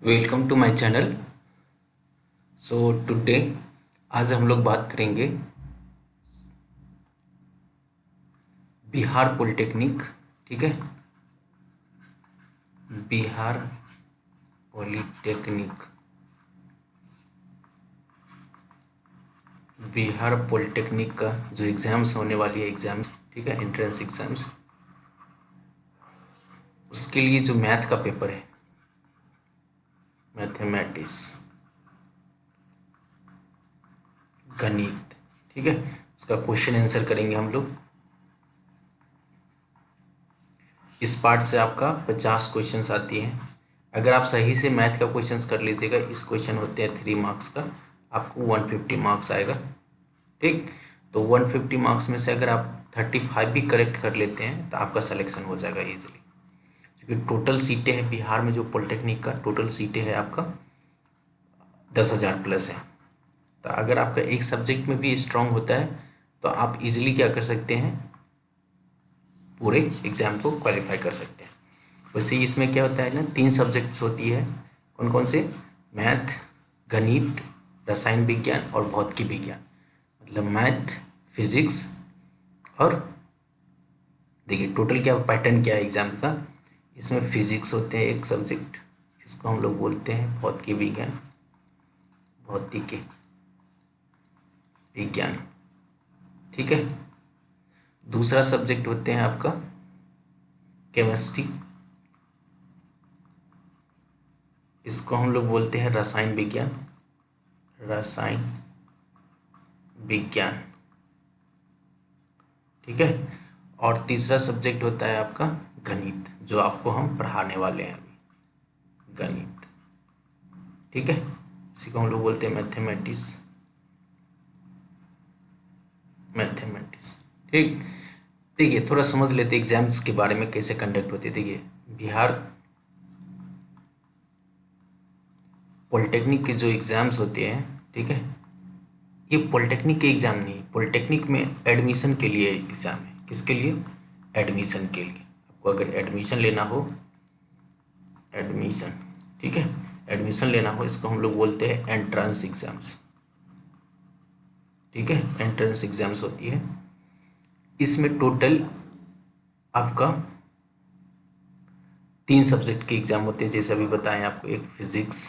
Welcome to my channel. So today आज हम लोग बात करेंगे बिहार पॉलिटेक्निक। ठीक है, बिहार पॉलिटेक्निक, बिहार पॉलिटेक्निक का जो एग्ज़ाम्स होने वाली है एग्ज़ाम्स, ठीक है, एंट्रेंस एग्ज़ाम्स, उसके लिए जो मैथ का पेपर है, मैथमेटिक्स, गणित, ठीक है, उसका क्वेश्चन आंसर करेंगे हम लोग। इस पार्ट से आपका 50 क्वेश्चंस आती हैं। अगर आप सही से मैथ का क्वेश्चंस कर लीजिएगा, इस क्वेश्चन होते हैं 3 मार्क्स का, आपको 150 मार्क्स आएगा। ठीक, तो 150 मार्क्स में से अगर आप 35 भी करेक्ट कर लेते हैं तो आपका सिलेक्शन हो जाएगा इजीली, क्योंकि टोटल सीटें हैं बिहार में, जो पॉलिटेक्निक का टोटल सीटें हैं आपका 10,000 प्लस है। तो अगर आपका एक सब्जेक्ट में भी स्ट्रांग होता है तो आप इजीली क्या कर सकते हैं, पूरे एग्ज़ाम को क्वालिफाई कर सकते हैं। वैसे इसमें क्या होता है ना, 3 सब्जेक्ट्स होती है। कौन कौन से? मैथ, गणित, रसायन विज्ञान और भौतिकी विज्ञान। मतलब मैथ, फिजिक्स और देखिए टोटल क्या पैटर्न क्या है एग्ज़ाम का। इसमें फिजिक्स होते हैं एक सब्जेक्ट, इसको हम लोग बोलते हैं भौतिकी विज्ञान, भौतिकी विज्ञान, ठीक है। दूसरा सब्जेक्ट होते हैं आपका केमिस्ट्री, इसको हम लोग बोलते हैं रसायन विज्ञान, रसायन विज्ञान, ठीक है। और तीसरा सब्जेक्ट होता है आपका गणित, जो आपको हम पढ़ाने वाले हैं अभी, गणित, ठीक है। इसी को हम लोग बोलते हैं मैथमेटिक्स, मैथमेटिक्स, ठीक। देखिए थोड़ा समझ लेते एग्जाम्स के बारे में, कैसे कंडक्ट होते हैं। देखिए बिहार पॉलिटेक्निक के जो एग्ज़ाम्स होते हैं, ठीक है, ये पॉलिटेक्निक के एग्ज़ाम नहीं, पॉलिटेक्निक में एडमिशन के लिए एग्ज़ाम है। किसके लिए? एडमिशन के लिए। आपको अगर एडमिशन लेना हो, एडमिशन, ठीक है, एडमिशन लेना हो, इसको हम लोग बोलते हैं एंट्रेंस एग्ज़ाम्स, ठीक है, एंट्रेंस एग्ज़ाम्स होती है। इसमें टोटल आपका 3 सब्जेक्ट के एग्ज़ाम होते हैं, जैसे अभी बताएं आपको, एक फिजिक्स,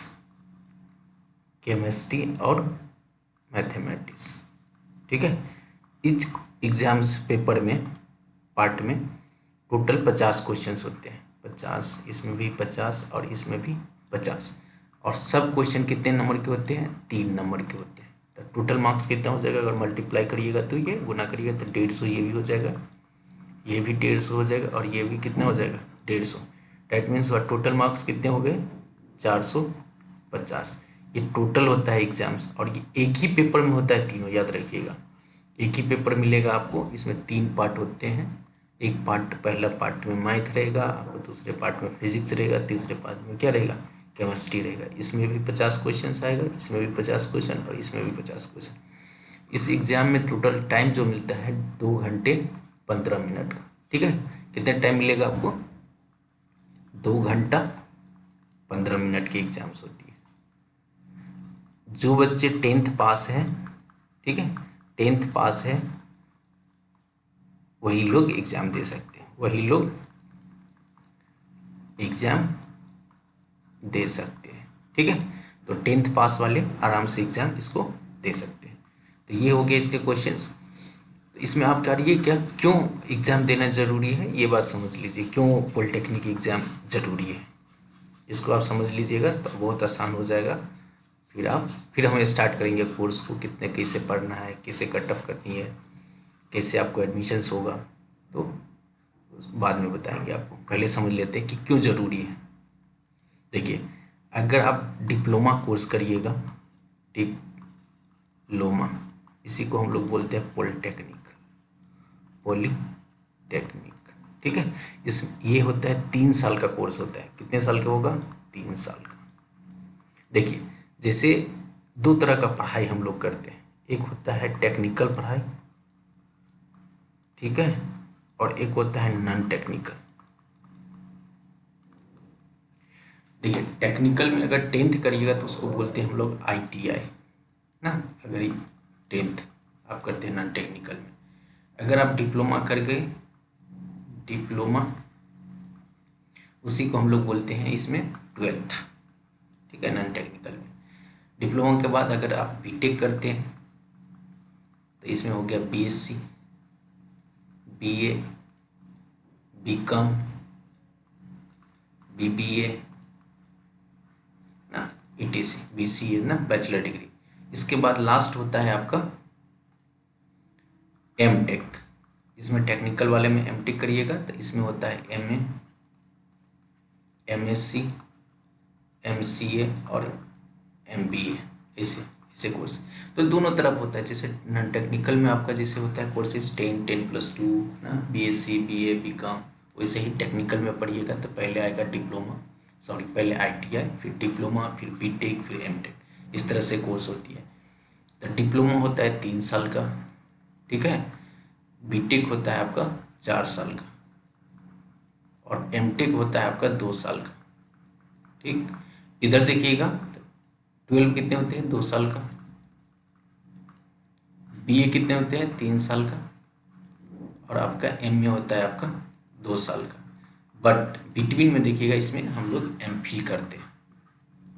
केमिस्ट्री और मैथमेटिक्स, ठीक है। इस एग्ज़ाम्स पेपर में, पार्ट में टोटल 50 क्वेश्चंस होते हैं, 50, इसमें भी 50 और इसमें भी 50। और सब क्वेश्चन कितने नंबर के होते हैं? 3 नंबर के होते हैं। तो टोटल मार्क्स कितना हो जाएगा? अगर मल्टीप्लाई करिएगा तो ये, गुना करिएगा तो 150, ये भी हो जाएगा, ये भी 150 हो जाएगा और ये भी कितना हो जाएगा? 150। डैट मीन्स टोटल मार्क्स कितने हो गए? 450। ये टोटल होता है एग्जाम्स, और ये एक ही पेपर में होता है तीनों, याद रखिएगा। एक ही पेपर मिलेगा आपको, इसमें 3 पार्ट होते हैं। एक पार्ट, पहला पार्ट में मैथ रहेगा, आपको दूसरे पार्ट में फिजिक्स रहेगा, तीसरे पार्ट में क्या रहेगा? केमिस्ट्री रहेगा। इसमें भी 50 क्वेश्चन आएगा, इसमें भी 50 क्वेश्चन और इसमें भी 50 क्वेश्चन। इस एग्ज़ाम में टोटल टाइम जो मिलता है 2 घंटे 15 मिनट का, ठीक है। कितना टाइम मिलेगा आपको? 2 घंटा 15 मिनट की एग्ज़ाम्स होती है। जो बच्चे 10th पास हैं, ठीक है, 10th पास है, वही लोग एग्ज़ाम दे सकते हैं, वही लोग एग्ज़ाम दे सकते हैं, ठीक है। तो 10th पास वाले आराम से एग्ज़ाम इसको दे सकते हैं। तो ये हो गए इसके क्वेश्चंस। तो इसमें आप करिए क्या, क्यों एग्ज़ाम देना ज़रूरी है, ये बात समझ लीजिए, क्यों पॉलिटेक्निक एग्ज़ाम ज़रूरी है, इसको आप समझ लीजिएगा तो बहुत आसान हो जाएगा। फिर हम स्टार्ट करेंगे कोर्स को, कितने कैसे पढ़ना है, कैसे कट ऑफ करनी है, कैसे आपको एडमिशन्स होगा, तो बाद में बताएंगे आपको। पहले समझ लेते हैं कि क्यों ज़रूरी है। देखिए अगर आप डिप्लोमा कोर्स करिएगा, डिप्लोमा, इसी को हम लोग बोलते हैं पॉलिटेक्निक, पॉलिटेक्निक, ठीक है। इस ये होता है 3 साल का कोर्स होता है। कितने साल का होगा? 3 साल का। देखिए जैसे 2 तरह का पढ़ाई हम लोग करते हैं, एक होता है टेक्निकल पढ़ाई, ठीक है, और एक होता है नॉन टेक्निकल। देखिए टेक्निकल में अगर 10th करिएगा तो उसको बोलते हैं हम लोग ITI ना, अगर 10th आप करते हैं नॉन टेक्निकल में। अगर आप डिप्लोमा कर गए, डिप्लोमा उसी को हम लोग बोलते हैं इसमें 12th, ठीक है, नॉन टेक्निकल में। डिप्लोमा के बाद अगर आप बीटेक करते हैं तो इसमें हो गया BSc, BA, BCom, BBA ना, ETC, BCA ना, बैचलर डिग्री। इसके बाद लास्ट होता है आपका MTech। इसमें टेक्निकल वाले में MTech करिएगा तो इसमें होता है MA, MSc, MCA और MBA, ऐसे कोर्स। तो दोनों तरफ होता है, जैसे नॉन टेक्निकल में आपका जैसे होता है कोर्सेज 10+2 ना, BSc, BA, BCom, वैसे ही टेक्निकल में पढ़िएगा तो पहले आएगा डिप्लोमा, सॉरी पहले ITI, फिर डिप्लोमा, फिर BTech, फिर MTech, इस तरह से कोर्स होती है। तो डिप्लोमा होता है 3 साल का, ठीक है, BTech होता है आपका 4 साल का और MTech होता है आपका 2 साल का, ठीक। इधर देखिएगा 12 कितने होते हैं, 2 साल का। BA कितने होते हैं, 3 साल का। और आपका MA होता है आपका 2 साल का। बट बिटवीन में देखिएगा इसमें हम लोग MPhil करते हैं।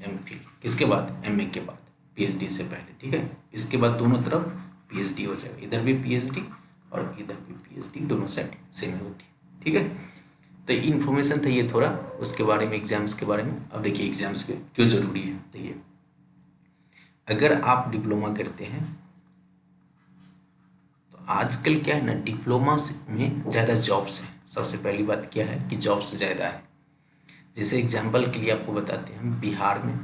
MPhil किसके बाद, MA के बाद, PhD से पहले, ठीक है। इसके बाद दोनों तरफ PhD हो जाएगा, इधर भी PhD और इधर भी PhD, दोनों साइड सेम होती है, ठीक है। तो इन्फॉर्मेशन था ये थोड़ा उसके बारे में, एग्जाम्स के बारे में। अब देखिए एग्जाम्स के क्यों ज़रूरी है। देखिए अगर आप डिप्लोमा करते हैं तो आजकल क्या है ना, डिप्लोमा में ज़्यादा जॉब्स हैं। सबसे पहली बात क्या है कि जॉब्स ज़्यादा है। जैसे एग्जांपल के लिए आपको बताते हैं, हम बिहार में,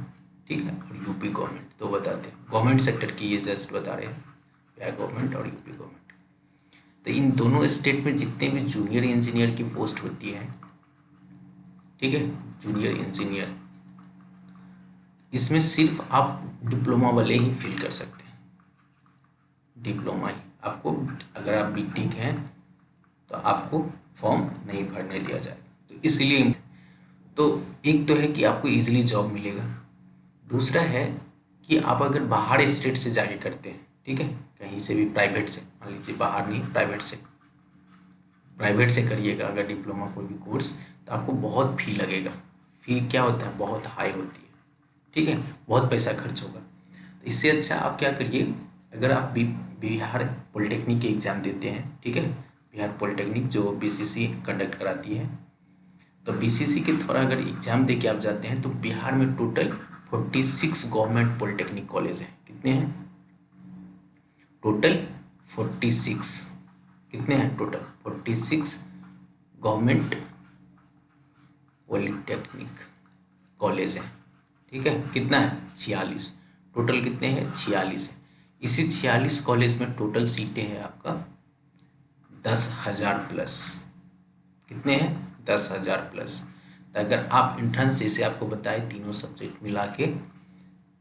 ठीक है, और यूपी गवर्नमेंट, तो बताते हैं गवर्नमेंट सेक्टर की, ये जस्ट बता रहे हैं, बिहार गवर्नमेंट और यूपी गवर्नमेंट। तो इन दोनों स्टेट में जितने भी जूनियर इंजीनियर की पोस्ट होती है, ठीक है, जूनियर इंजीनियर, इसमें सिर्फ आप डिप्लोमा वाले ही फिल कर सकते हैं, डिप्लोमा ही। आपको अगर आप BTech हैं तो आपको फॉर्म नहीं भरने दिया जाएगा। तो इसलिए तो एक तो है कि आपको इजीली जॉब मिलेगा, दूसरा है कि आप अगर बाहर स्टेट से जाके करते हैं, ठीक है, कहीं से भी प्राइवेट से, मान लीजिए बाहर नहीं, प्राइवेट से करिएगा अगर डिप्लोमा कोई भी कोर्स, तो आपको बहुत फी लगेगा। फी क्या होता है, बहुत हाई होती है, ठीक है, बहुत पैसा खर्च होगा। तो इससे अच्छा आप क्या करिए, अगर आप बिहार पॉलिटेक्निक के एग्ज़ाम देते हैं, ठीक है, बिहार पॉलिटेक्निक जो BCC कंडक्ट कराती है, तो BCC के थोड़ा अगर एग्ज़ाम दे के आप जाते हैं तो बिहार में टोटल 46 गवर्नमेंट पॉलिटेक्निक कॉलेज हैं। कितने हैं टोटल? 46। कितने हैं टोटल? 46 गवर्नमेंट पॉलिटेक्निक कॉलेज हैं, ठीक है। कितना है? 46। टोटल कितने हैं? 46 है। इसी 46 कॉलेज में टोटल सीटें हैं आपका 10,000 प्लस। कितने हैं? 10,000 प्लस। तो अगर आप एंट्रेंस जैसे आपको बताए तीनों सब्जेक्ट मिला के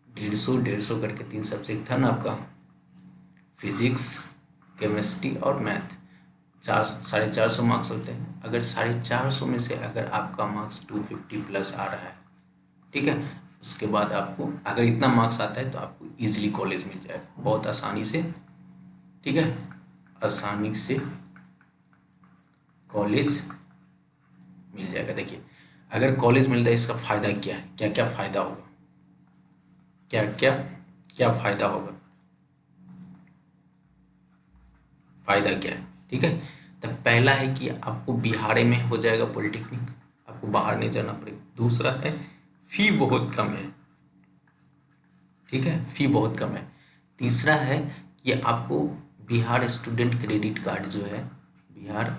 150 करके 3 सब्जेक्ट था ना आपका, फिजिक्स, केमिस्ट्री और मैथ, 450 मार्क्स होते हैं। अगर 450 में से अगर आपका मार्क्स 250 प्लस आ रहा है, ठीक है, उसके बाद आपको अगर इतना मार्क्स आता है तो आपको इजीली कॉलेज मिल जाएगा, बहुत आसानी से, ठीक है, आसानी से कॉलेज मिल जाएगा। देखिए अगर कॉलेज मिलता है इसका फ़ायदा क्या है, क्या क्या फ़ायदा होगा, क्या फ़ायदा होगा, फ़ायदा क्या है, ठीक है। तो पहला है कि आपको बिहार में हो जाएगा पॉलिटेक्निक, आपको बाहर नहीं जाना पड़ेगा। दूसरा है फ़ी बहुत कम है, ठीक है, फ़ी बहुत कम है। तीसरा है कि आपको बिहार स्टूडेंट क्रेडिट कार्ड जो है, बिहार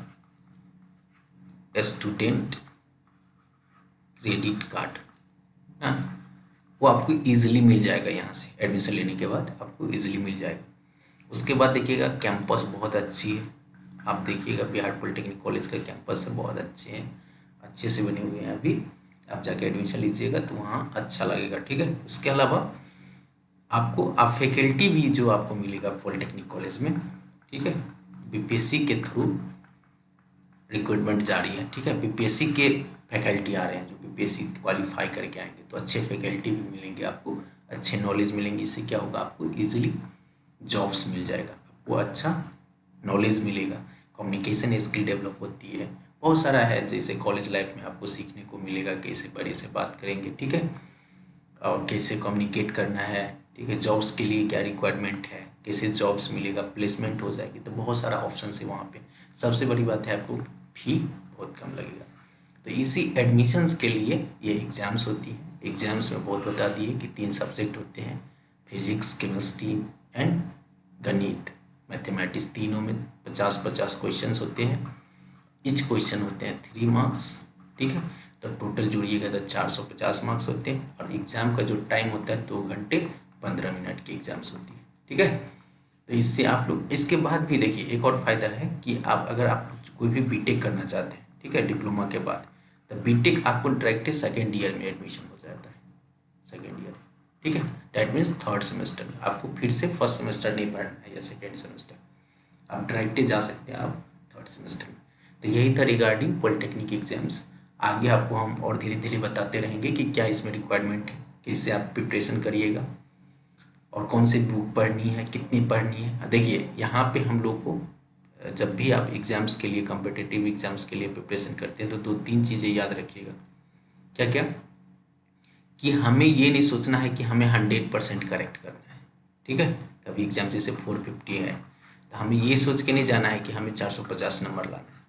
स्टूडेंट क्रेडिट कार्ड ना, वो आपको इजीली मिल जाएगा। यहाँ से एडमिशन लेने के बाद आपको इजीली मिल जाएगा। उसके बाद देखिएगा कैंपस बहुत अच्छी है। आप देखिएगा बिहार पॉलिटेक्निक कॉलेज का कैंपस है, बहुत अच्छे हैं, अच्छे से बने हुए हैं। अभी आप जाके एडमिशन लीजिएगा तो वहाँ अच्छा लगेगा, ठीक है। उसके अलावा आपको फैकल्टी भी जो आपको मिलेगा पॉलिटेक्निक कॉलेज में, ठीक है, BPSC के थ्रू रिक्रूटमेंट जारी है, ठीक है, BPSC के फैकल्टी आ रहे हैं जो यूपीएससी क्वालिफाई करके आएंगे तो अच्छे फैकल्टी भी मिलेंगे आपको, अच्छे नॉलेज मिलेंगे। इससे क्या होगा, आपको ईजिली जॉब्स मिल जाएगा, आपको अच्छा नॉलेज मिलेगा, कम्युनिकेशन स्किल डेवलप होती है, बहुत सारा है जैसे कॉलेज लाइफ में आपको सीखने को मिलेगा, कैसे बड़े से बात करेंगे, ठीक है, और कैसे कम्युनिकेट करना है, ठीक है, जॉब्स के लिए क्या रिक्वायरमेंट है, कैसे जॉब्स मिलेगा, प्लेसमेंट हो जाएगी, तो बहुत सारा ऑप्शन है वहाँ पे। सबसे बड़ी बात है आपको फी बहुत कम लगेगा। तो इसी एडमिशन्स के लिए ये एग्ज़ाम्स होती है। एग्ज़ाम्स में बहुत बता दिए कि 3 सब्जेक्ट होते हैं, फिजिक्स, केमिस्ट्री एंड गणित, मैथमेटिक्स। तीनों में 50-50 क्वेश्चंस होते हैं। ईच क्वेश्चन होते हैं 3 मार्क्स, ठीक है। तो टोटल जोड़िएगा तो 450 मार्क्स होते हैं। और एग्ज़ाम का जो टाइम होता है 2 घंटे 15 मिनट की एग्ज़ाम्स होती है, ठीक है। तो इससे आप लोग, इसके बाद भी देखिए एक और फ़ायदा है कि आप अगर आप कोई भी बीटेक करना चाहते हैं, ठीक है, डिप्लोमा के बाद, तो बीटेक आपको डायरेक्ट सेकेंड ईयर में एडमिशन हो जाता है, सेकेंड ईयर, ठीक है। डैट मीन्स थर्ड सेमेस्टर में आपको फिर से फर्स्ट सेमेस्टर नहीं पढ़ना है या सेकेंड सेमेस्टर, आप डायरेक्ट जा सकते हैं आप थर्ड सेमेस्टर में। तो यही था रिगार्डिंग पॉलिटेक्निक एग्जाम्स। आगे आपको हम और धीरे धीरे बताते रहेंगे कि क्या इसमें रिक्वायरमेंट है, कैसे आप प्रिपरेशन करिएगा और कौन सी बुक पढ़नी है, कितनी पढ़नी है। देखिए यहाँ पे हम लोग को जब भी आप एग्ज़ाम्स के लिए, कॉम्पिटिटिव एग्ज़ाम्स के लिए प्रिपरेशन करते हैं तो 2-3 चीज़ें याद रखिएगा। क्या क्या? कि हमें ये नहीं सोचना है कि हमें 100% करेक्ट करना है, ठीक है। कभी एग्ज़ाम जैसे 450 है तो हमें ये सोच के नहीं जाना है कि हमें 450 नंबर लाना है।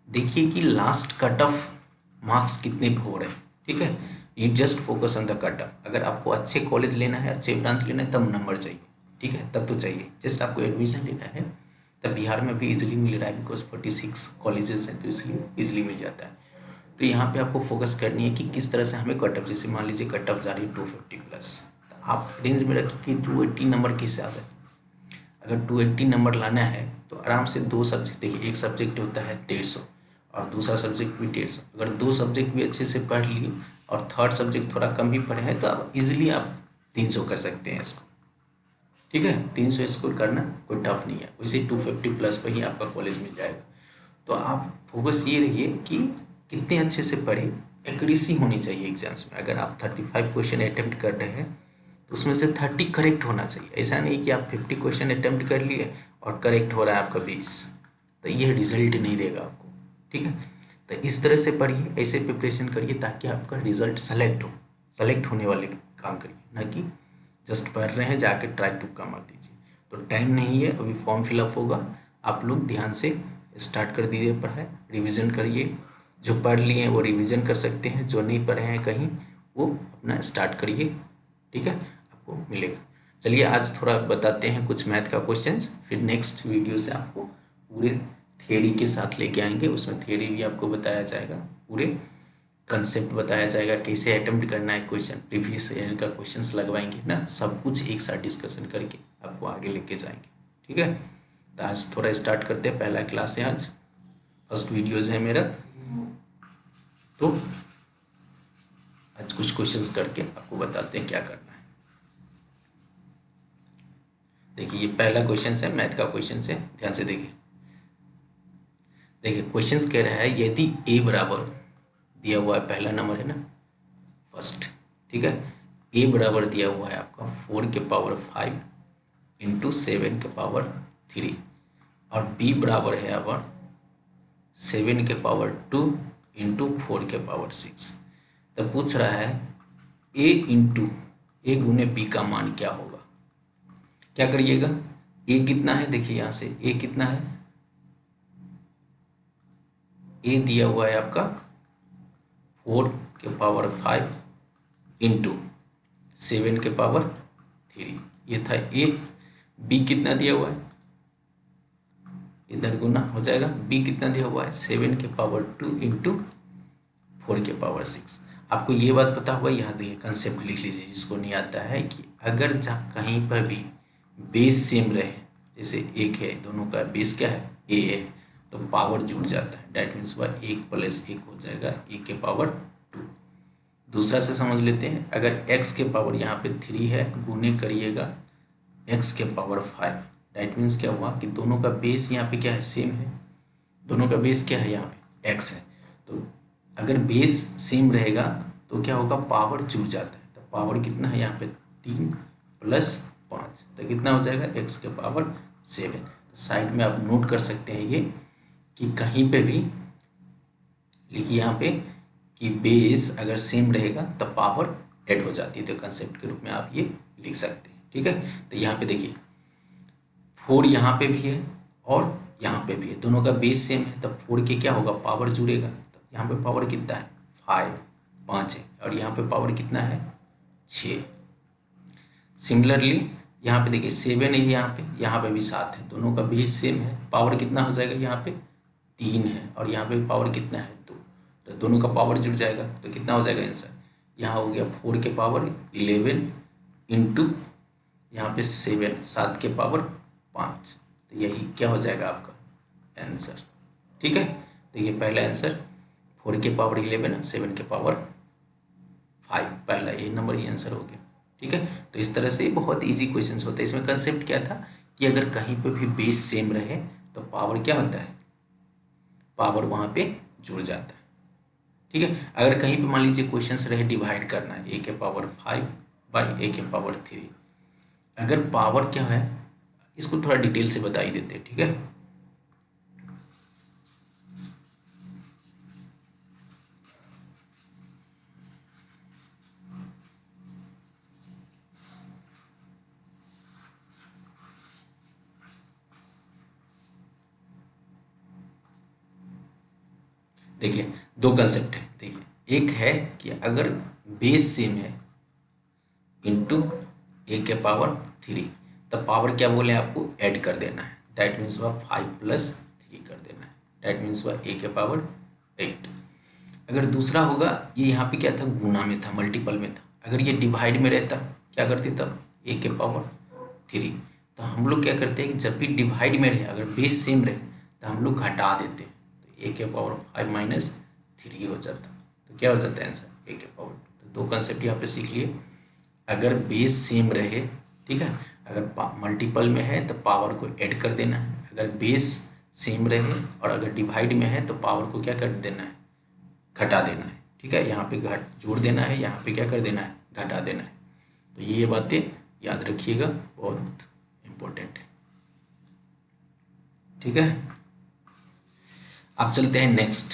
देखिए कि लास्ट कट ऑफ मार्क्स कितने हो रहे हैं, ठीक है। You just focus on the cut off. अगर आपको अच्छे कॉलेज लेना है, अच्छे ब्रांच लेना है, तब नंबर चाहिए, ठीक है, तब तो चाहिए। जस्ट आपको एडमिशन लेना है तब बिहार में भी इजीली मिल रहा है, बिकॉज 46 कॉलेजेस हैं तो इसलिए इजीली मिल जाता है। तो यहाँ पे आपको फोकस करनी है कि किस तरह से हमें कट ऑफ, जैसे मान लीजिए कट ऑफ जा रही है 250+, तो आप रेंज में रखिए कि 280 नंबर किससे आ जाए। अगर 280 नंबर लाना है तो आराम से 2 सब्जेक्ट, देखिए एक सब्जेक्ट होता है 150 और दूसरा सब्जेक्ट भी 150। अगर 2 सब्जेक्ट भी अच्छे से पढ़ लिए और थर्ड सब्जेक्ट थोड़ा कम भी पढ़े हैं तो आप इजीली आप 300 कर सकते हैं इसको, ठीक है। 300 स्कोर करना कोई टफ नहीं है, वैसे 250+ पर ही आपका कॉलेज मिल जाएगा। तो आप फोकस ये रहिए कि कितने अच्छे से पढ़े, एक्यूरेसी होनी चाहिए एग्जाम्स में। अगर आप 35 क्वेश्चन अटेम्प्ट कर रहे हैं तो उसमें से 30 करेक्ट होना चाहिए। ऐसा नहीं कि आप 50 क्वेश्चन अटेम्प्ट कर लिए और करेक्ट हो रहा है आपका 20, तो ये रिजल्ट नहीं देगा आपको, ठीक है। तो इस तरह से पढ़िए, ऐसे प्रिपरेशन करिए ताकि आपका रिजल्ट सेलेक्ट होने वाले काम करिए, ना कि जस्ट पढ़ रहे हैं जाके ट्राई तुक्का मार दीजिए। तो टाइम नहीं है, अभी फॉर्म फिलअप होगा, आप लोग ध्यान से स्टार्ट कर दीजिए पढ़ाई, रिवीजन करिए। जो पढ़ लिए हैं वो रिवीजन कर सकते हैं, जो नहीं पढ़े हैं कहीं वो अपना स्टार्ट करिए, ठीक है, आपको मिलेगा। चलिए आज थोड़ा बताते हैं कुछ मैथ का क्वेश्चंस, फिर नेक्स्ट वीडियो से आपको पूरे थियरी के साथ लेके आएंगे। उसमें थियरी भी आपको बताया जाएगा, पूरे कंसेप्ट बताया जाएगा, कैसे अटेम्प्ट करना है क्वेश्चन, प्रीवियस ईयर का क्वेश्चंस लगवाएंगे ना, सब कुछ एक साथ डिस्कशन करके आपको आगे लेके जाएंगे, ठीक है। तो आज थोड़ा स्टार्ट करते हैं, पहला क्लास है आज, फर्स्ट वीडियोज़ है मेरा। तो आज कुछ क्वेश्चंस करके आपको बताते हैं क्या करना है। देखिए ये पहला क्वेश्चन है, मैथ का क्वेश्चन है, ध्यान से देखिए। देखिए क्वेश्चन कह रहा है यदि a बराबर दिया हुआ है, पहला नंबर है ना, फर्स्ट, ठीक है। a बराबर दिया हुआ है आपका 4 के पावर 5 इंटू 7 के पावर 3 और b बराबर है अब 7 के पावर 2 इंटू 4 के पावर 6। तो पूछ रहा है a इंटू ए गुने बी का मान क्या होगा। क्या करिएगा, a कितना है, देखिए यहाँ से a कितना है, a दिया हुआ है आपका 4 के पावर 5 इंटू 7 के पावर 3, ये था a। b कितना दिया हुआ है, इधर गुना हो जाएगा, b कितना दिया हुआ है 7 के पावर 2 इंटू 4 के पावर 6। आपको ये बात पता होगा, याद है कंसेप्ट लिख लीजिए जिसको नहीं आता है, कि अगर जहाँ कहीं पर भी बेस सेम रहे, जैसे एक है, दोनों का बेस क्या है a है, तो पावर जुड़ जाता है, डैट मीन्स वह 1 + 1 हो जाएगा a के पावर 2। दूसरा से समझ लेते हैं, अगर x के पावर यहाँ पे 3 है, गुने करिएगा x के पावर 5, डैट मीन्स क्या हुआ कि दोनों का बेस यहाँ पे क्या है, सेम है, दोनों का बेस क्या है यहाँ पे x है, तो अगर बेस सेम रहेगा तो क्या होगा, पावर जुड़ जाता है। तो पावर कितना है यहाँ पे 3 + 5, तो कितना हो जाएगा x⁻7। तो साइड में आप नोट कर सकते हैं ये कि कहीं पे भी लिखिए यहाँ पे कि बेस अगर सेम रहेगा तब पावर ऐड हो जाती है। तो कंसेप्ट के रूप में आप ये लिख सकते हैं, ठीक है। तो यहाँ पे देखिए 4 यहाँ पे भी है और यहाँ पे भी है, दोनों का बेस सेम है, तब 4 के क्या होगा, पावर जुड़ेगा। तो यहाँ पे पावर कितना है 5 है, और यहाँ पे पावर कितना है 6। सिमिलरली यहाँ पे देखिए 7 है, यहाँ पे भी 7 है, दोनों का बेस सेम है, पावर कितना हो जाएगा, यहाँ पे 3 है और यहाँ पे पावर कितना है 2, तो दोनों का पावर जुड़ जाएगा। तो कितना हो जाएगा आंसर, यहाँ हो गया 4 के पावर 11 इंटू यहाँ पे 7 के पावर 5, तो यही क्या हो जाएगा आपका आंसर, ठीक है। तो ये पहला आंसर 4 के पावर 11 7 के पावर 5, पहला ये नंबर ही आंसर हो गया, ठीक है। तो इस तरह से बहुत इजी क्वेश्चंस होते हैं। इसमें कंसेप्ट क्या था कि अगर कहीं पे भी बेस सेम रहे तो पावर क्या होता है, पावर वहाँ पे जुड़ जाता है, ठीक है। अगर कहीं पे मान लीजिए क्वेश्चंस रहे डिवाइड करना है a⁻5/a⁻3, अगर पावर क्या है इसको थोड़ा डिटेल से बता ही देते हैं, ठीक है। देखिए दो कंसेप्ट है, देखिए एक है कि अगर बेस सेम है इंटू a⁻3, तब पावर क्या बोले आपको ऐड कर देना है, डैट मीन्स वह 5 + 3 कर देना है, डैट मीन्स वह a⁻8। अगर दूसरा होगा, ये यहाँ पे क्या था, गुना में था, मल्टीपल में था, अगर ये डिवाइड में रहता क्या करते तब a⁻3। तो हम लोग क्या करते हैं कि जब भी डिवाइड में रहे अगर बेस सेम रहे तो हम लोग घटा देते हैं, तो a⁻5 - 3 हो जाता, तो क्या हो जाता है आंसर a⁻2। तो दो कंसेप्ट यहाँ पे सीख लिए, अगर बेस सेम रहे, ठीक है, अगर मल्टीपल में है तो पावर को ऐड कर देना है, अगर बेस सेम रहे और अगर डिवाइड में है तो पावर को क्या कर देना है, घटा देना है, ठीक है। यहाँ पे जोड़ देना है, यहाँ पे क्या कर देना है, घटा देना है। तो ये बातें याद रखिएगा, बहुत इम्पोर्टेंट है, ठीक है। अब चलते हैं नेक्स्ट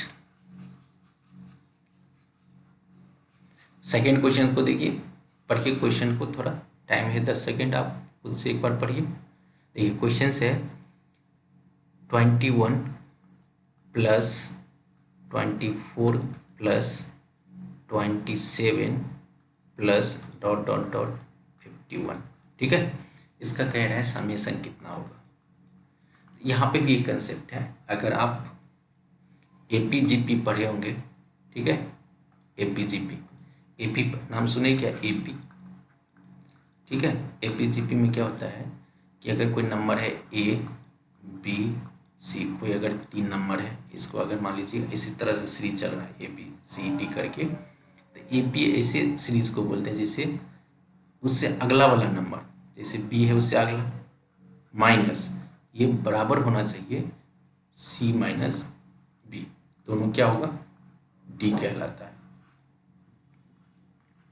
सेकेंड क्वेश्चन को। देखिए पढ़िए क्वेश्चन को, थोड़ा टाइम है 10 सेकेंड, आप खुद से एक बार पढ़िए। देखिए क्वेश्चन है 21 + 24 + 27 + ... 51, ठीक है। इसका कह रहा है समेसन कितना होगा। यहाँ पे भी एक कंसेप्ट है, अगर आप एपीजीपी पढ़े होंगे, ठीक है, एपीजीपी, एपी नाम सुने क्या, एपी, ठीक है। एपीजीपी में क्या होता है कि अगर कोई नंबर है ए बी सी, कोई अगर 3 नंबर है, इसको अगर मान लीजिए इसी तरह से सीरीज चल रहा है ए बी सी डी करके, तो एपी ऐसे सीरीज को बोलते हैं जैसे उससे अगला वाला नंबर, जैसे बी है उससे अगला माइनस, ये बराबर होना चाहिए सी - बी, दोनों क्या होगा डी कहलाता है।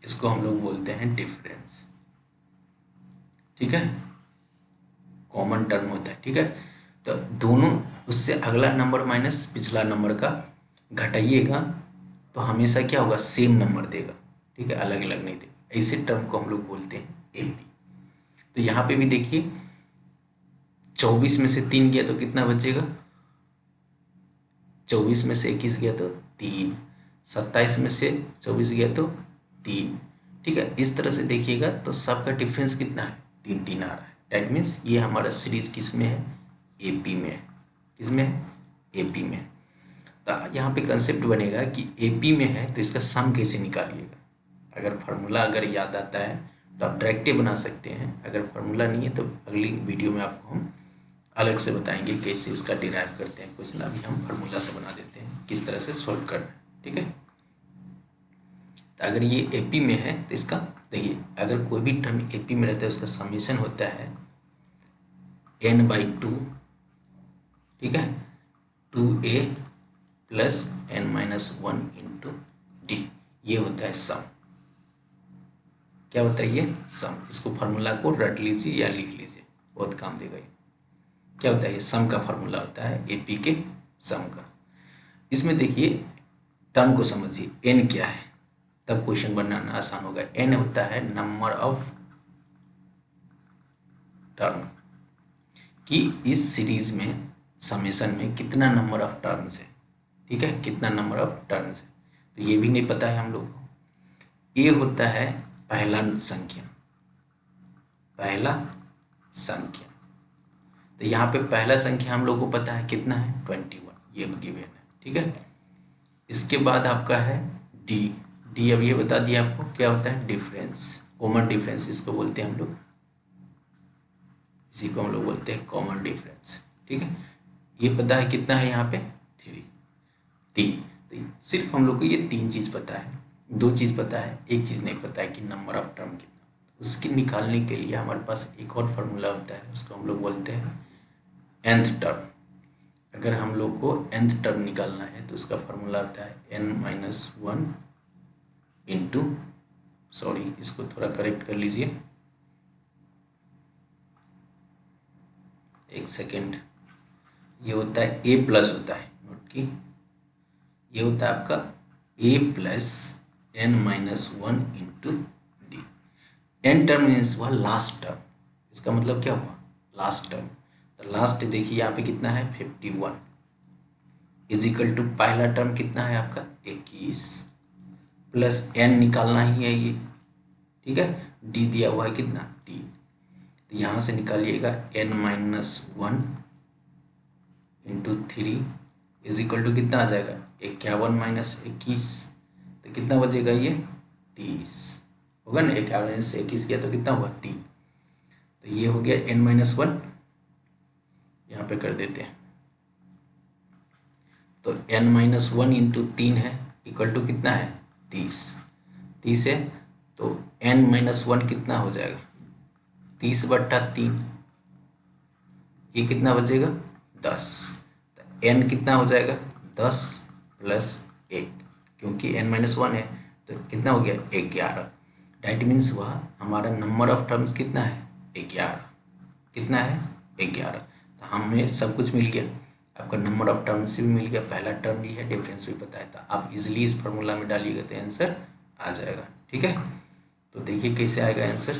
इसको हम लोग बोलते हैं डिफरेंस, ठीक है, कॉमन टर्म होता है, ठीक है। तो दोनों उससे अगला नंबर माइनस पिछला नंबर का घटाइएगा तो हमेशा क्या होगा, सेम नंबर देगा, ठीक है, अलग अलग नहीं देगा। ऐसे टर्म को हम लोग बोलते हैं एपी। तो यहाँ पे भी देखिए 24 में से 3 गया तो कितना बचेगा, 24 में से 21 गया तो 3, 27 में से 24 गया तो 3, ठीक है। इस तरह से देखिएगा तो सबका डिफरेंस कितना है, 3 3 आ रहा है। डैट मीन्स ये हमारा सीरीज किस में है, एपी में है, किस में है, एपी में। तो यहाँ पे कंसेप्ट बनेगा कि एपी में है तो इसका सम कैसे निकालिएगा। अगर फार्मूला अगर याद आता है तो आप डायरेक्ट बना सकते हैं, अगर फार्मूला नहीं है तो अगली वीडियो में आपको हम अलग से बताएंगे कैसे इसका डिराइव करते हैं क्वेश्चन। अभी हम फार्मूला से बना देते हैं किस तरह से सॉल्व करना है, ठीक है। तो अगर ये एपी में है तो इसका देखिए, अगर कोई भी टर्म एपी में रहता है उसका समेशन होता है n/2, ठीक है, 2a plus n minus one into D, ये होता है सम। क्या होता है ये? सम। इसको फार्मूला को रट लीजिए या लिख लीजिए, बहुत काम देगा ये। क्या होता है ये? सम का फार्मूला होता है एपी के सम का। इसमें देखिए टर्म को समझिए, एन क्या है, तब क्वेश्चन बनाना आसान होगा। एन होता है नंबर ऑफ टर्म, कि इस सीरीज में समेशन में कितना नंबर ऑफ टर्म्स है, ठीक है, कितना नंबर ऑफ टर्म्स है। तो ये भी नहीं पता है हम लोग को। ये होता है पहला संख्या, पहला संख्या। तो यहाँ पे पहला संख्या हम लोग को पता है कितना है, 21, ये गिवन है, ठीक है। इसके बाद आपका है डी। डी अब ये बता दिया आपको क्या होता है, डिफरेंस, कॉमन डिफरेंस इसको बोलते हैं हम लोग, इसी को हम लोग बोलते हैं कॉमन डिफरेंस, ठीक है। ये पता है कितना है यहाँ पे, 3। तो सिर्फ हम लोग को ये 3 चीज़ पता है, 2 चीज़ पता है, एक चीज़ नहीं पता है कि नंबर ऑफ टर्म कितना। उसके निकालने के लिए हमारे पास एक और फार्मूला होता है, उसको हम लोग बोलते हैं nth टर्म। अगर हम लोग को nth टर्म निकालना है तो उसका फार्मूला होता है n minus one into, sorry इसको थोड़ा करेक्ट कर लीजिए, एक सेकेंड। ये होता है a प्लस होता है, नोट की, ये होता है आपका a plus n minus one into D. n term means हुआ लास्ट टर्म, इसका मतलब क्या हुआ, लास्ट टर्म। तो लास्ट देखिए यहाँ पे कितना है, 51 इजिकल टू पहला टर्म कितना है आपका 21 प्लस n निकालना ही है ये, ठीक है। d दिया हुआ है कितना 3, तो यहाँ से निकालिएगा n minus one into 3 is equal to कितना आ जाएगा 51 माइनस 21, तो कितना बचेगा ये 30 होगा ना। 51 से 21 किया तो कितना हुआ 3, तो ये हो गया n माइनस वन, यहाँ पे कर देते हैं। तो n माइनस वन इंटू 3 है इक्वल टू कितना है 30 है। तो n माइनस वन कितना हो जाएगा 30/3, ये कितना बचेगा 10। तो n कितना हो जाएगा 10 प्लस 1, क्योंकि n माइनस वन है तो कितना हो गया 11। डैट मीन्स वह हमारा नंबर ऑफ टर्म्स कितना है 11, कितना है 11। तो हमें सब कुछ मिल गया, आपका नंबर ऑफ टर्म्स भी मिल गया, पहला टर्म भी है, डिफरेंस भी पता है। तो आप इजीली इस फार्मूला में डालिएगा तो आंसर आ जाएगा, ठीक है। तो देखिए कैसे आएगा आंसर।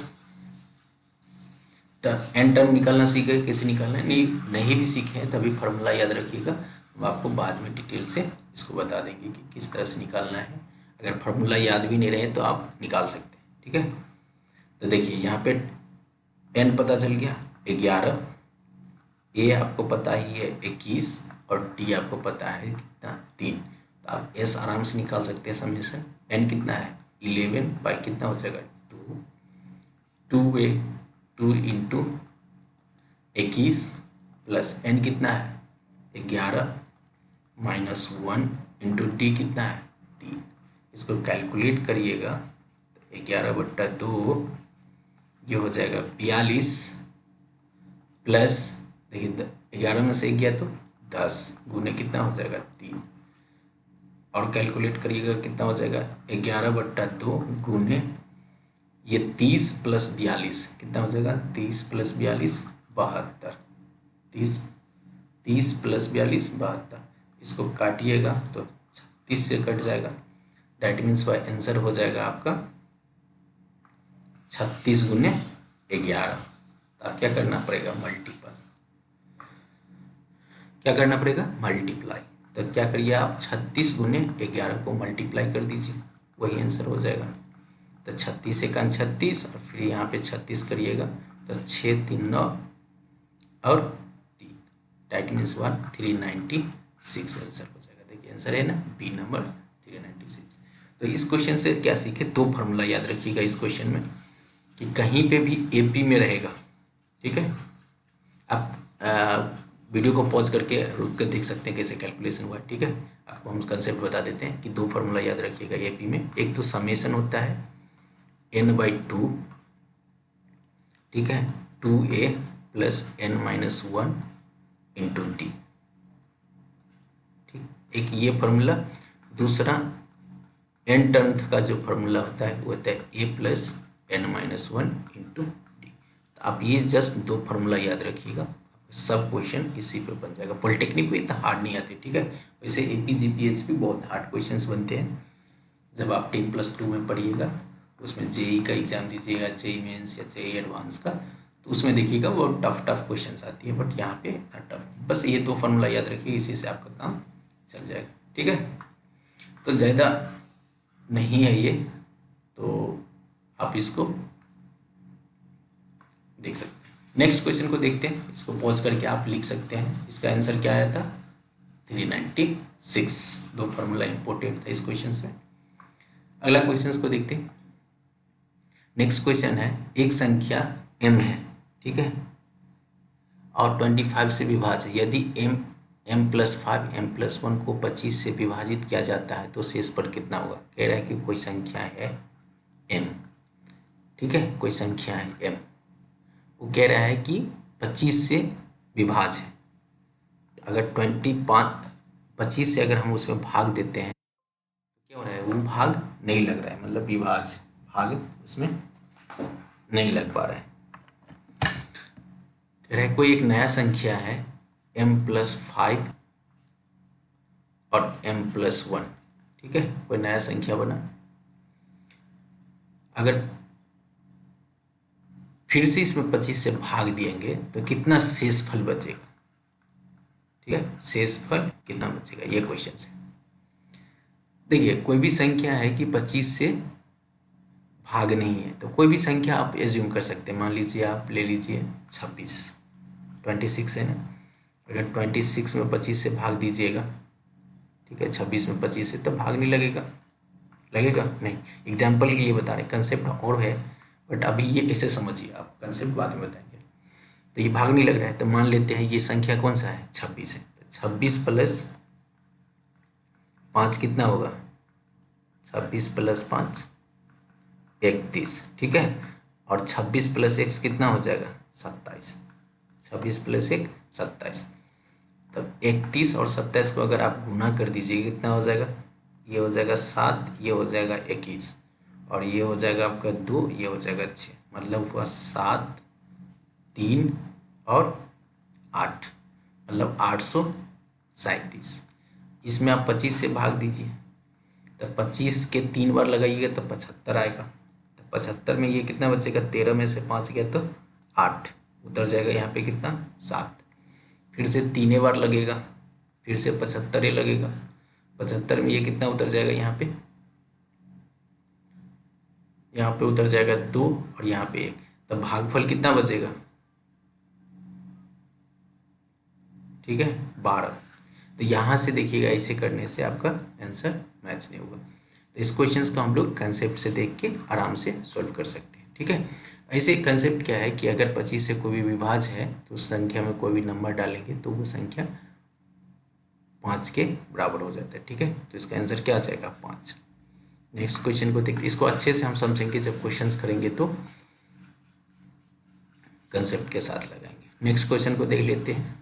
एन टर्म निकालना सीख गए, कैसे निकालना है, नहीं भी सीखे हैं तभी फार्मूला याद रखिएगा, हम आपको बाद में डिटेल से इसको बता देंगे कि किस तरह से निकालना है। अगर फार्मूला याद भी नहीं रहे तो आप निकाल सकते हैं, ठीक है। तो देखिए यहाँ पे एन पता चल गया 11, ए आपको पता ही है 21 और डी आपको पता है कितना 3। तो आप एस आराम से निकाल सकते हैं समेशन। एन कितना है 11 बाई कितना हो जाएगा 2 इंटू 21 प्लस एन कितना है 11 माइनस 1 इंटू डी कितना है 3। इसको कैलकुलेट करिएगा तो 11/2 ये हो जाएगा 42 प्लस देखिए 11 में से 1 गया तो 10 गुने कितना हो जाएगा 3, और कैलकुलेट करिएगा कितना हो जाएगा 11/2 गुने ये 30 प्लस 42 कितना हो जाएगा 30 प्लस 42 72, 30 प्लस 42 72। इसको काटिएगा तो 36 से कट जाएगा, डैट मीन्स वह आंसर हो जाएगा आपका 36 गुने 11। तो आप क्या करना पड़ेगा मल्टीपल, क्या करना पड़ेगा मल्टीप्लाई। तो क्या करिए आप 36 गुने 11 को मल्टीप्लाई कर दीजिए, वही आंसर हो जाएगा। तो 36 × 36 और फिर यहाँ पे 36 करिएगा तो 6 3 9 और 3, डैट मीन्स 396 आंसर हो जाएगा। देखिए आंसर है ना बी नंबर 396। तो इस क्वेश्चन से क्या सीखे, 2 फार्मूला याद रखिएगा इस क्वेश्चन में, कि कहीं पे भी एपी में रहेगा, ठीक है। आप वीडियो को पॉज करके रुक कर देख सकते हैं कैसे कैलकुलेशन हुआ है, ठीक है। आपको हम कंसेप्ट बता देते हैं कि 2 फार्मूला याद रखिएगा एपी में। एक तो समेशन होता है n/2, ठीक है, 2a plus n minus one into D, ठीक। एक ये फार्मूला, दूसरा एन टर्म्थ का जो फार्मूला होता है वो होता है A plus N minus one into D. तो आप ये जस्ट दो फार्मूला याद रखिएगा, सब क्वेश्चन इसी पे बन जाएगा। पॉलिटेक्निक में इतना हार्ड नहीं आते, ठीक है। वैसे एपी जीपीएचपी बहुत हार्ड क्वेश्चंस बनते हैं जब आप 10+2 में पढ़िएगा, उसमें जेई का एग्जाम दीजिएगा, जेई मेंस या जेई एडवांस का, तो उसमें देखिएगा वो टफ टफ क्वेश्चंस आती है, बट यहाँ पे इतना टफ नहीं। बस ये दो फार्मूला याद रखिए, इसी से आपका काम चल जाएगा, ठीक है। तो ज़्यादा नहीं है ये, तो आप इसको देख सकते हैं। नेक्स्ट क्वेश्चन को देखते हैं, इसको पॉज करके आप लिख सकते हैं। इसका आंसर क्या आया था? 396। दो फार्मूला इंपॉर्टेंट था इस क्वेश्चन में। अगला क्वेश्चन को देखते हैं। नेक्स्ट क्वेश्चन है, एक संख्या m है, ठीक है, और 25 से विभाज्य। यदि m+5 m+1 को 25 से विभाजित किया जाता है तो शेष पर कितना होगा? कह रहा है कि कोई संख्या है m, ठीक है, कोई संख्या है m, वो कह रहा है कि 25 से विभाज्य है। अगर 25 से अगर हम उसमें भाग देते हैं तो क्या हो रहा है? वो भाग नहीं लग रहा है, मतलब विभाज्य भाग उसमें नहीं लग पा रहा है। कह रहा है कोई एक नया संख्या है m+5 और m+1, ठीक है, कोई नया संख्या बना। अगर फिर से इसमें 25 से भाग दिएंगे तो कितना शेषफल बचेगा? ठीक है, शेषफल कितना बचेगा, ये क्वेश्चन है। देखिए, कोई भी संख्या है कि 25 से भाग नहीं है, तो कोई भी संख्या आप एज्यूम कर सकते हैं। मान लीजिए आप ले लीजिए 26 है ना, अगर 26 में 25 से भाग दीजिएगा, ठीक है, 26 में 25 से, तब भाग नहीं लगेगा, लगेगा नहीं। एग्जाम्पल के लिए बता रहे, कंसेप्ट और है, बट अभी ये ऐसे समझिए, आप कंसेप्ट बाद में बताएंगे। तो ये भाग नहीं लग रहा है, तो मान लेते हैं ये संख्या कौन सा है? 26 है। तो 26 + 5 कितना होगा? 26 + 5 31, ठीक है, और 26 + 1 कितना हो जाएगा? 27। 26 + 1 27। तब 31 और 27 को अगर आप गुना कर दीजिए कितना हो जाएगा? ये हो जाएगा 7, ये हो जाएगा 21, और ये हो जाएगा आपका 2, ये हो जाएगा 6, मतलब हुआ 7, 3 और 8, मतलब 837। इसमें आप 25 से भाग दीजिए, तो 25 के 3 बार लगाइएगा तो 75 आएगा। तो 75 में ये कितना बचेगा? 13 में से 5 गया तो 8, उतर जाएगा यहाँ पे कितना? 7। फिर से 3 बार लगेगा, फिर से 75 ही लगेगा। 75 में ये कितना उतर जाएगा? यहाँ पे उतर जाएगा 2, और यहाँ पे 1, तब भागफल कितना बचेगा? ठीक है, 12। तो यहाँ से देखिएगा, ऐसे करने से आपका आंसर मैच नहीं होगा। तो इस क्वेश्चन को हम लोग कंसेप्ट से देख के आराम से सॉल्व कर सकते हैं, ठीक है। ऐसे कंसेप्ट क्या है कि अगर 25 से कोई भी विभाज्य है तो उस संख्या में कोई भी नंबर डालेंगे तो वो संख्या 5 के बराबर हो जाता है, ठीक है। तो इसका आंसर क्या आ जाएगा? 5। नेक्स्ट क्वेश्चन को देखते हैं, इसको अच्छे से हम समझेंगे जब क्वेश्चंस करेंगे तो कंसेप्ट के साथ लगाएंगे। नेक्स्ट क्वेश्चन को देख लेते हैं,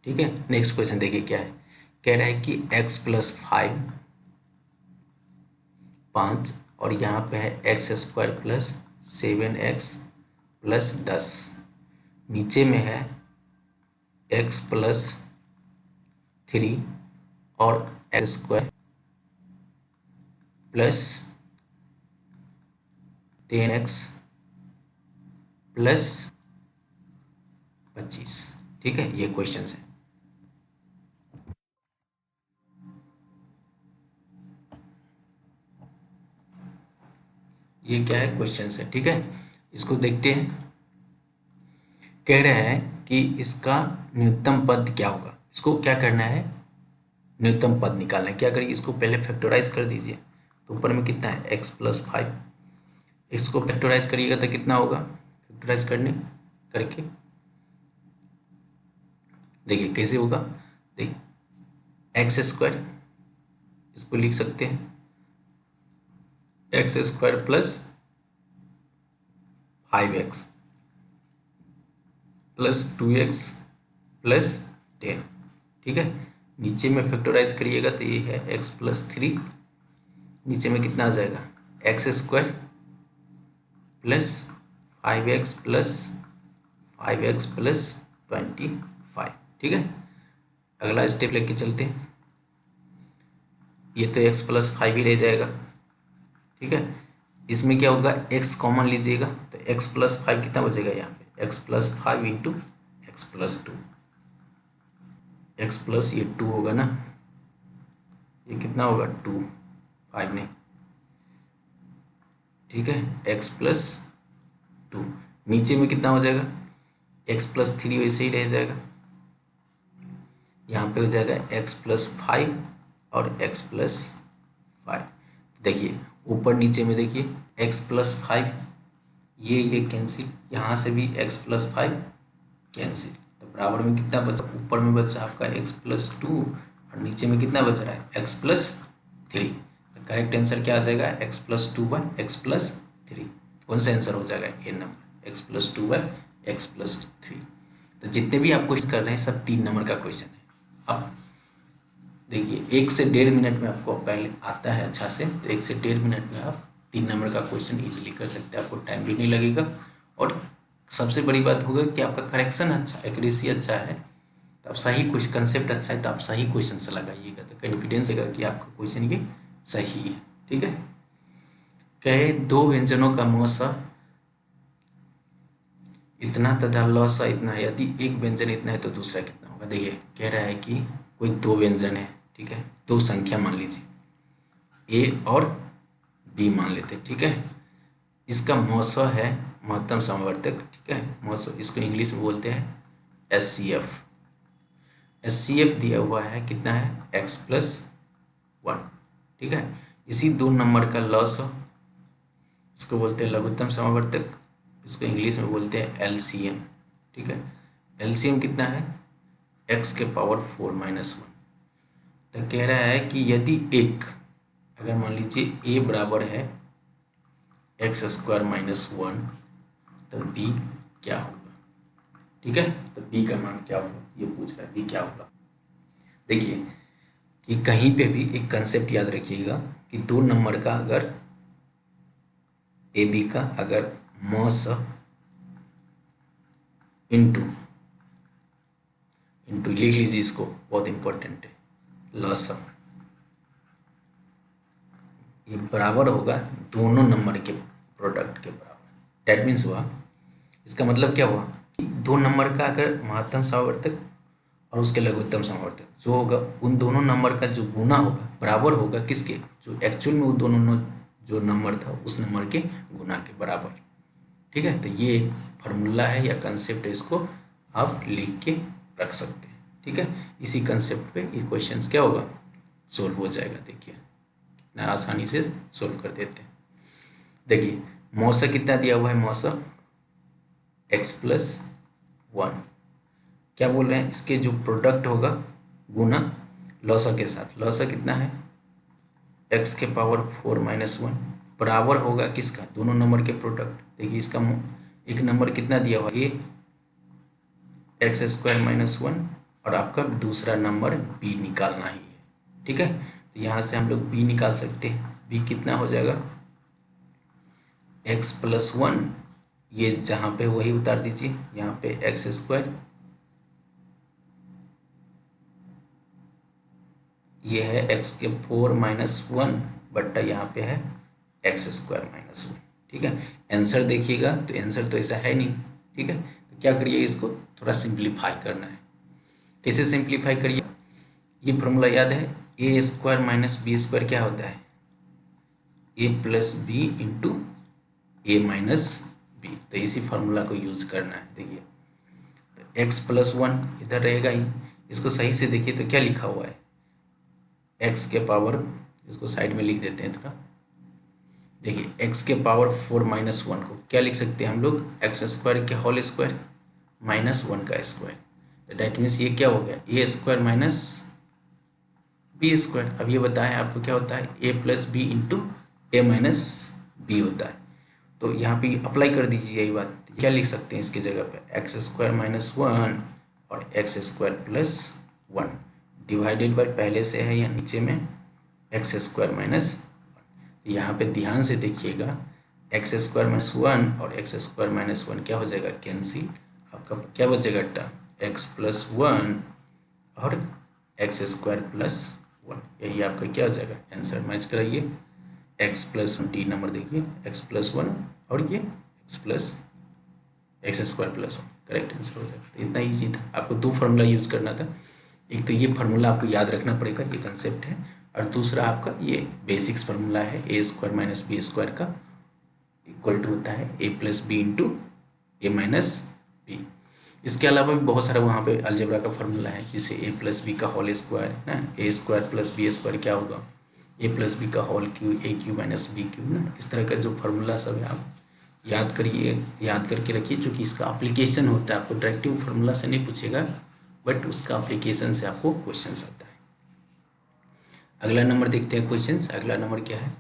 ठीक है। नेक्स्ट क्वेश्चन देखिए क्या है, कह रहा है कि x+5 5, और यहाँ पे है x² + 7x + 10, नीचे में है x+3 और x² + 10x + 25, ठीक है, ये क्वेश्चन है। ये क्या है? क्वेश्चन है, ठीक है। इसको देखते हैं। कह रहे हैं कि इसका न्यूनतम पद क्या होगा। इसको क्या करना है? न्यूनतम पद निकालना है। क्या करिए, इसको पहले फैक्टराइज कर दीजिए। तो ऊपर में कितना है? x+5। इसको फैक्टराइज करिएगा तो कितना होगा? फैक्टराइज करने करके देखिए कैसे होगा। देखिए x², इसको लिख सकते हैं x² + 5x + 2x प्लस 10। ठीक है, नीचे में फैक्टराइज करिएगा तो ये है x प्लस 3, नीचे में कितना आ जाएगा x square plus 5x plus 5x plus 25। ठीक है, अगला स्टेप लेके चलते हैं। ये तो x प्लस 5 ही रह जाएगा। ठीक है, इसमें क्या होगा x कॉमन लीजिएगा तो x प्लस 5 कितना बचेगा यहाँ पे x plus 5 into x plus 2, x plus ये 2 होगा ना, ये कितना होगा 2, 5 नहीं। ठीक है, x प्लस 2, नीचे में कितना हो जाएगा x प्लस 3 वैसे ही रह जाएगा, यहाँ पे हो जाएगा x प्लस 5 और x प्लस 5। देखिए ऊपर नीचे में देखिए x प्लस 5 ये कैंसिल, यहाँ से भी x प्लस 5 कैंसिल, तो बराबर में कितना बचा, ऊपर में बचा आपका x प्लस 2 और नीचे में कितना बच रहा है x प्लस 3। तो करेक्ट आंसर क्या आ जाएगा x plus 2 by x plus 3। कौन सा आंसर हो जाएगा ये number x plus 2 by x plus 3। तो जितने भी आप क्वेश्चन कर रहे हैं सब 3 नंबर का क्वेश्चन है। अब देखिए 1 से 1.5 मिनट में आपको पहले आता है अच्छा से, तो 1 से 1.5 मिनट में आप 3 नंबर का क्वेश्चन इजीली कर सकते हैं, आपको टाइम भी नहीं लगेगा और सबसे बड़ी बात होगा कि आपका करेक्शन अच्छा, एक्यूरेसी अच्छा है, तो आप सही कुछ कंसेप्ट अच्छा है तो आप सही क्वेश्चन से लगाइएगा, तो कॉन्फिडेंस रहेगा कि आपका क्वेश्चन ये सही है। ठीक है, कहे 2 व्यंजनों का मौसा इतना तथा लौसा इतना, यदि एक व्यंजन इतना है तो दूसरा कितना होगा। देखिए कह रहा है कि कोई 2 व्यंजन है, ठीक है, 2 संख्या मान लीजिए a और b मान लेते हैं। ठीक है, इसका मौसा है महत्तम समवर्तक। ठीक है, मौसा इसको इंग्लिश में बोलते हैं SCF। SCF दिया हुआ है कितना है x प्लस 1। ठीक है, इसी 2 नंबर का लौसा इसको बोलते हैं लघुत्तम समवर्तक, इसको इंग्लिश में बोलते हैं LCM। ठीक है, LCM कितना है x के पावर 4 माइनस 1। तो कह रहा है कि यदि एक, अगर मान लीजिए a बराबर है एक्स स्क्वायर माइनस 1 तो b क्या होगा। ठीक है, तो b का मान क्या होगा ये पूछ रहा है, b क्या होगा। देखिए कि कहीं पे भी एक कंसेप्ट याद रखिएगा कि 2 नंबर का अगर ए बी का अगर मॉस इंटू लिख लीजिए, इसको बहुत इंपॉर्टेंट है, लॉस ये बराबर होगा दोनों नंबर के प्रोडक्ट के बराबर। डैट मीन्स हुआ, इसका मतलब क्या हुआ कि 2 नंबर का अगर महत्तम समवर्तक और उसके लघुत्तम समवर्तक जो होगा उन दोनों नंबर का जो गुना होगा बराबर होगा किसके, जो एक्चुअल में वो दोनों जो नंबर था उस नंबर के गुना के बराबर। ठीक है, तो ये एक फार्मूला है या कंसेप्ट है, इसको आप लिख के रख सकते हैं। ठीक है, इसी कंसेप्ट पे ये क्वेश्चंस क्या होगा सोल्व हो जाएगा। देखिए कितना आसानी से सोल्व कर देते हैं। देखिए मौसा कितना दिया हुआ है, मौसा x प्लस 1, क्या बोल रहे हैं इसके जो प्रोडक्ट होगा गुना लौसा के साथ, लौसा कितना है x के पावर 4 माइनस 1 बराबर होगा किसका, दोनों नंबर के प्रोडक्ट। देखिए इसका एक नंबर कितना दिया हुआ a एक्स स्क्वायर माइनस 1 और आपका दूसरा नंबर b निकालना ही है। ठीक है, तो यहाँ से हम लोग b निकाल सकते हैं, b कितना हो जाएगा x प्लस 1, ये जहाँ पे वही उतार दीजिए, यहाँ पे एक्स स्क्वायर, ये है x के 4 माइनस 1 बट्टा यहाँ पे है एक्स स्क्वायर माइनस 1। ठीक है, आंसर देखिएगा तो आंसर तो ऐसा है नहीं। ठीक है, तो क्या करिए इसको थोड़ा सिंप्लीफाई करना है। कैसे सिंप्लीफाई करिए, ये फॉर्मूला याद है ए स्क्वायर माइनस बी स्क्वायर क्या होता है A plus B into A minus B, तो इसी फार्मूला को यूज करना है। देखिए तो एक्स प्लस 1 इधर रहेगा ही, इसको सही से देखिए तो क्या लिखा हुआ है एक्स के पावर, इसको साइड में लिख देते हैं थोड़ा। देखिए एक्स के पावर 4 माइनस 1 को क्या लिख सकते हैं हम लोग एक्स स्क्वायर के होल स्क्वायर माइनस 1 का स्क्वायर, तो डैट मीन्स ये क्या हो गया ए स्क्वायर माइनस बी स्क्वायर। अब ये बताएं आपको क्या होता है A plus B into A minus B होता है, तो यहाँ पे अप्लाई कर दीजिए यही बात। क्या लिख सकते हैं इसकी जगह पे एक्स स्क्वायर माइनस 1 और x square plus 1 divided by पहले से है या नीचे में एक्स स्क्वायर माइनस 1। यहाँ पे ध्यान से देखिएगा, एक्स स्क्वायर माइनस 1 और एक्स स्क्वायर माइनस 1 क्या हो जाएगा, कैंसिल। आपका क्या बचेगा टर्म एक्स प्लस 1 और एक्स स्क्वायर प्लस 1, यही आपका क्या हो जाएगा आंसर। मैच कराइए, एक्स प्लस 1 डी नंबर देखिए, एक्स प्लस 1 और ये x square plus 1, correct answer हो जाएगा। तो इतना ईजी था, आपको दो फार्मूला यूज करना था। एक तो ये फार्मूला आपको याद रखना पड़ेगा, ये कंसेप्ट है, और दूसरा आपका ये बेसिक्स फार्मूला है, ए स्क्वायर माइनस बी स्क्वायर का इक्वल टू होता है A plus B into A minus B. इसके अलावा भी बहुत सारा वहाँ पे अलजेब्रा का फार्मूला है, जिसे ए प्लस बी का होल स्क्वायर ना, ए स्क्वायर प्लस बी स्क्वायर क्या होगा, ए प्लस बी का होल क्यू, ए क्यू माइनस बी क्यू ना। इस तरह का जो फार्मूला सब है आप याद करिए, याद करके रखिए, चूँकि इसका अप्लीकेशन होता है। आपको डायरेक्टिव फार्मूला से नहीं पूछेगा, बट उसका अप्लीकेशन से आपको क्वेश्चन आता है। अगला नंबर देखते हैं क्वेश्चन। अगला नंबर क्या है,